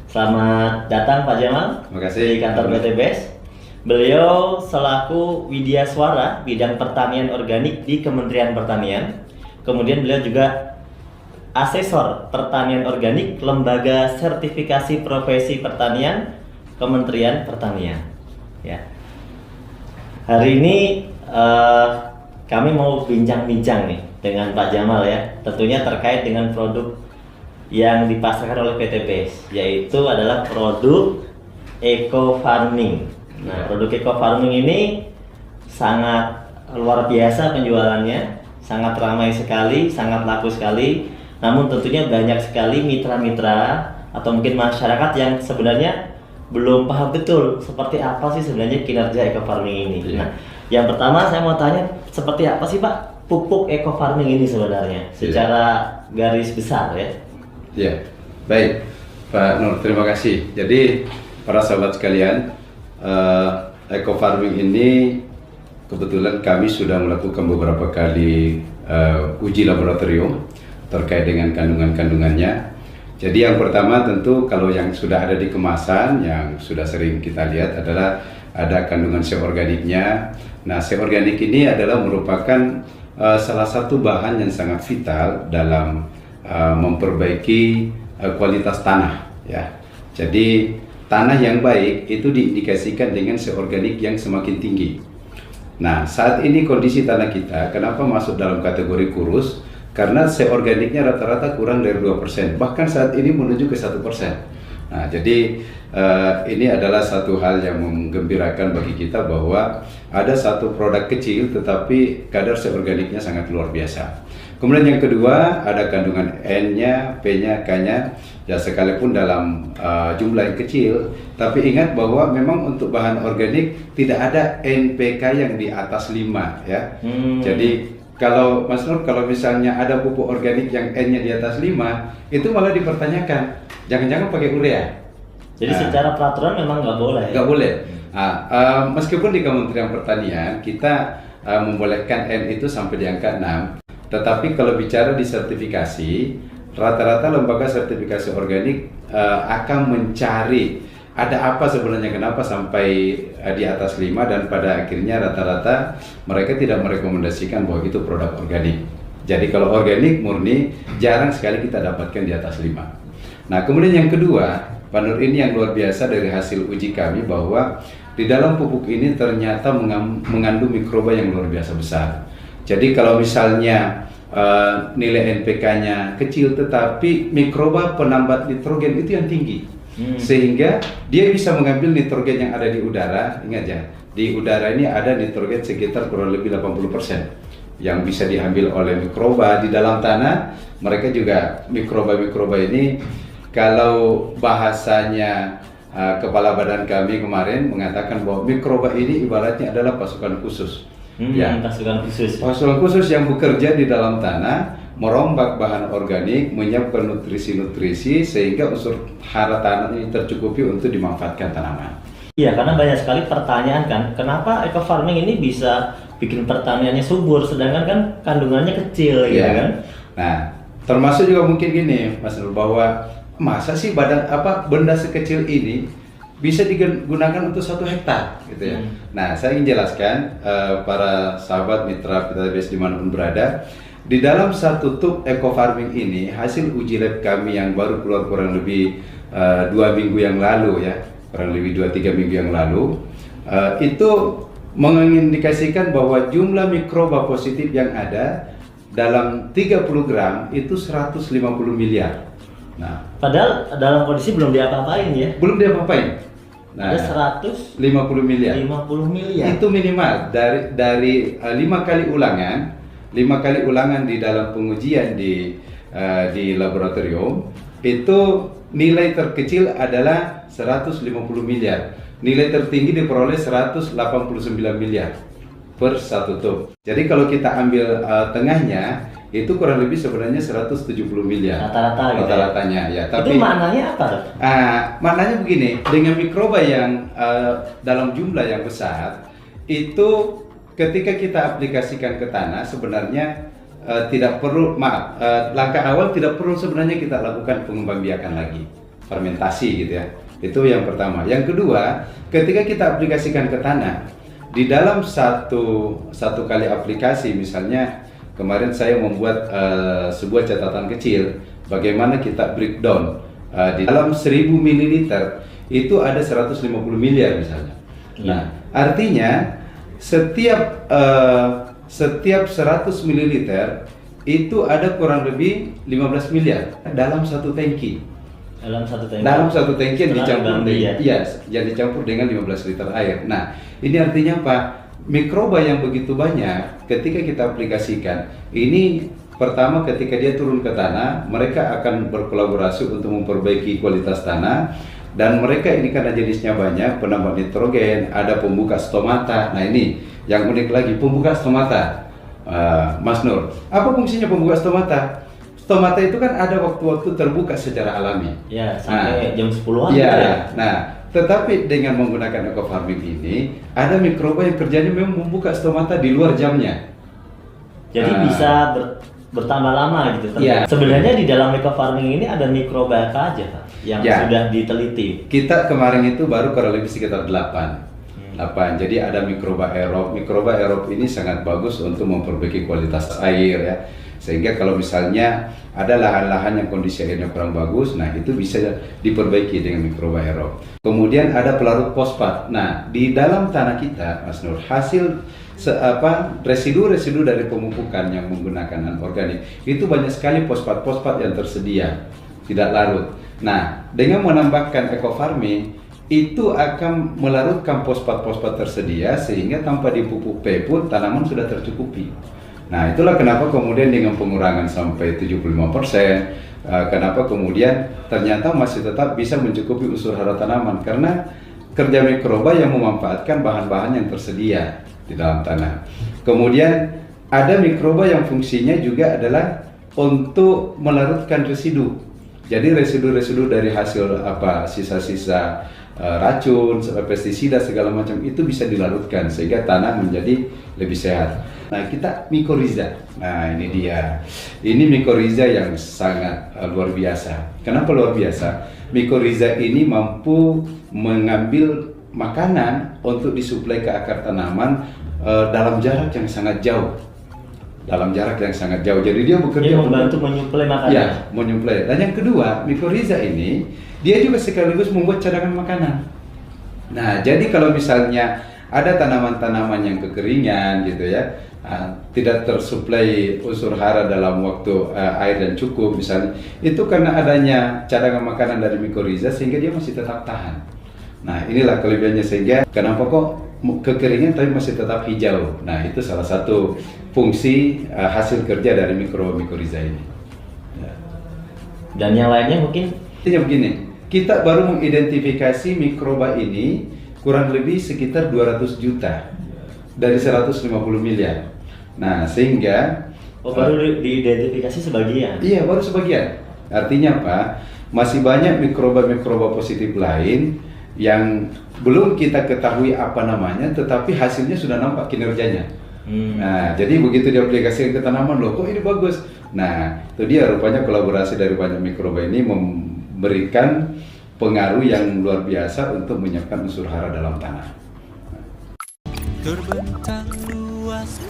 Selamat datang Pak Jamal. Terima kasih. Di kantor PTBS. Beliau selaku Widya Suara bidang pertanian organik di Kementerian Pertanian. Kemudian beliau juga asesor pertanian organik Lembaga Sertifikasi Profesi Pertanian Kementerian Pertanian. Ya. Hari ini kami mau bincang-bincang nih dengan Pak Jamal ya, tentunya terkait dengan produk yang dipasarkan oleh PTBS, yaitu adalah produk eco farming. Nah, produk eco farming ini sangat luar biasa penjualannya, sangat ramai sekali, sangat laku sekali. Namun tentunya banyak sekali mitra-mitra atau mungkin masyarakat yang sebenarnya belum paham betul seperti apa sih sebenarnya kinerja eco farming ini. Nah, yang pertama saya mau tanya, seperti apa sih Pak pupuk eco farming ini sebenarnya secara garis besar ya? Ya, baik Pak Nur, terima kasih. Jadi para sahabat sekalian, eco farming ini kebetulan kami sudah melakukan beberapa kali uji laboratorium terkait dengan kandungan-kandungannya. Jadi yang pertama tentu kalau yang sudah ada di kemasan yang sudah sering kita lihat adalah ada kandungan C organiknya. Nah, C organik ini adalah merupakan salah satu bahan yang sangat vital dalam memperbaiki kualitas tanah ya. Jadi tanah yang baik itu diindikasikan dengan C organik yang semakin tinggi. Nah, saat ini kondisi tanah kita kenapa masuk dalam kategori kurus? Karena C organiknya rata-rata kurang dari 2%, bahkan saat ini menuju ke 1%. Nah, jadi ini adalah satu hal yang menggembirakan bagi kita bahwa ada satu produk kecil tetapi kadar C organiknya sangat luar biasa. Kemudian yang kedua ada kandungan N-nya, P-nya, K-nya, ya sekalipun dalam jumlah yang kecil, tapi ingat bahwa memang untuk bahan organik tidak ada NPK yang di atas 5 ya. Jadi kalau Mas Nur, kalau misalnya ada pupuk organik yang N-nya di atas 5, itu malah dipertanyakan, jangan-jangan pakai urea. Jadi secara peraturan memang nggak boleh. Nggak boleh. Meskipun di Kementerian Pertanian kita membolehkan N itu sampai di angka 6, tetapi kalau bicara di sertifikasi, rata-rata lembaga sertifikasi organik akan mencari ada apa sebenarnya kenapa sampai di atas 5, dan pada akhirnya rata-rata mereka tidak merekomendasikan bahwa itu produk organik. Jadi kalau organik murni jarang sekali kita dapatkan di atas 5. Nah, kemudian yang kedua, Pak Nur, ini yang luar biasa dari hasil uji kami bahwa di dalam pupuk ini ternyata mengandung mikroba yang luar biasa besar. Jadi kalau misalnya nilai NPK-nya kecil tetapi mikroba penambat nitrogen itu yang tinggi. Sehingga dia bisa mengambil nitrogen yang ada di udara. Ingat ya, di udara ini ada nitrogen sekitar kurang lebih 80% yang bisa diambil oleh mikroba di dalam tanah. Mereka juga mikroba-mikroba ini, kalau bahasanya kepala badan kami kemarin mengatakan bahwa mikroba ini ibaratnya adalah pasukan khusus. Pasukan khusus. Pasukan khusus yang bekerja di dalam tanah, merombak bahan organik, menyiapkan nutrisi-nutrisi sehingga unsur hara tanah ini tercukupi untuk dimanfaatkan tanaman. Iya, karena banyak sekali pertanyaan kan, kenapa eco farming ini bisa bikin pertaniannya subur sedangkan kan kandungannya kecil gitu kan? Nah, termasuk juga mungkin gini, Mas Nur, bahwa masa sih benda sekecil ini bisa digunakan untuk 1 hektar gitu ya. Nah, saya ingin jelaskan para sahabat mitra PTBS dimanapun berada, di dalam satu tub eco farming ini hasil uji lab kami yang baru keluar kurang lebih 2 minggu yang lalu ya, kurang lebih 2-3 minggu yang lalu, itu mengindikasikan bahwa jumlah mikroba positif yang ada dalam 30 gram itu 150 miliar. Nah, padahal dalam kondisi belum diapa-apain ya? Belum diapa-apain. Nah, ada 150 miliar. Itu minimal dari 5 kali ulangan di dalam pengujian di laboratorium, itu nilai terkecil adalah 150 miliar. Nilai tertinggi diperoleh 189 miliar per satu tub. Jadi kalau kita ambil tengahnya, itu kurang lebih sebenarnya 170 miliar rata-ratanya ya. Tapi itu maknanya apa? Maknanya begini, dengan mikroba yang dalam jumlah yang besar, itu ketika kita aplikasikan ke tanah sebenarnya tidak perlu, langkah awal tidak perlu sebenarnya kita lakukan pengembangbiakan lagi. fermentasi gitu ya. Itu yang pertama. Yang kedua, ketika kita aplikasikan ke tanah, di dalam satu kali aplikasi, misalnya kemarin saya membuat sebuah catatan kecil bagaimana kita breakdown di dalam 1000 ml itu ada 150 miliar misalnya. Nah, artinya setiap 100 ml itu ada kurang lebih 15 miliar dalam satu tangki. Dalam satu tangki yang dicampur dengan, yang dicampur dengan 15 liter air. Nah, ini artinya apa? Mikroba yang begitu banyak ketika kita aplikasikan, ini pertama ketika dia turun ke tanah, mereka akan berkolaborasi untuk memperbaiki kualitas tanah, dan mereka ini karena jenisnya banyak, penambah nitrogen, ada pembuka stomata. Nah, ini yang unik lagi, pembuka stomata. Mas Nur, apa fungsinya pembuka stomata? Stomata itu kan ada waktu-waktu terbuka secara alami. Ya, sampai jam 10-an. Ya, gitu ya. nah, tetapi dengan menggunakan eco-farming ini, ada mikroba yang kerjanya memang membuka stomata di luar jamnya. Jadi bisa bertambah lama gitu. Ya. Sebenarnya di dalam eco-farming ini ada mikroba apa aja, Pak, yang sudah diteliti? Kita kemarin itu baru kurang lebih sekitar 8. Jadi ada mikroba aerob. Mikroba aerob ini sangat bagus untuk memperbaiki kualitas air ya. Sehingga kalau misalnya ada lahan-lahan yang kondisi airnya kurang bagus, nah itu bisa diperbaiki dengan mikroba aerob. Kemudian ada pelarut fosfat. Nah, di dalam tanah kita, Mas Nur, hasil residu-residu dari pemupukan yang menggunakan anorganik itu banyak sekali fosfat-fosfat yang tersedia, tidak larut. Nah, dengan menambahkan eco-farming itu akan melarutkan fosfat-fosfat tersedia sehingga tanpa dipupuk pun tanaman sudah tercukupi. Nah, itulah kenapa kemudian dengan pengurangan sampai 75%, kenapa kemudian ternyata masih tetap bisa mencukupi unsur hara tanaman, karena kerja mikroba yang memanfaatkan bahan-bahan yang tersedia di dalam tanah. Kemudian ada mikroba yang fungsinya juga adalah untuk melarutkan residu. Jadi residu-residu dari hasil sisa-sisa racun, pestisida segala macam itu bisa dilarutkan sehingga tanah menjadi lebih sehat. Nah, kita mikoriza. Nah, ini dia. Ini mikoriza yang sangat luar biasa. Kenapa luar biasa? Mikoriza ini mampu mengambil makanan untuk disuplai ke akar tanaman dalam jarak yang sangat jauh. Jadi dia bekerja membantu menyuplai makanan. Ya, menyuplai. Dan yang kedua, mikoriza ini dia juga sekaligus membuat cadangan makanan. Nah, jadi kalau misalnya ada tanaman-tanaman yang kekeringan gitu ya, tidak tersuplai unsur hara dalam waktu air yang cukup misalnya, itu karena adanya cadangan makanan dari mikoriza sehingga dia masih tetap tahan. Nah, inilah kelebihannya, sehingga kenapa kok kekeringan tapi masih tetap hijau. Nah, itu salah satu fungsi hasil kerja dari mikoriza ini. Ya. Dan yang lainnya mungkin? Intinya begini, kita baru mengidentifikasi mikroba ini kurang lebih sekitar 200 juta dari 150 miliar. Nah, sehingga baru diidentifikasi sebagian. Iya, baru sebagian. Artinya apa? Masih banyak mikroba-mikroba positif lain yang belum kita ketahui apa namanya, tetapi hasilnya sudah nampak kinerjanya. Nah, jadi begitu diaplikasikan ke tanaman, loh kok ini bagus. Nah, itu dia rupanya kolaborasi dari banyak mikroba ini memberikan pengaruh yang luar biasa untuk menyiapkan unsur hara dalam tanah. Terbentang luas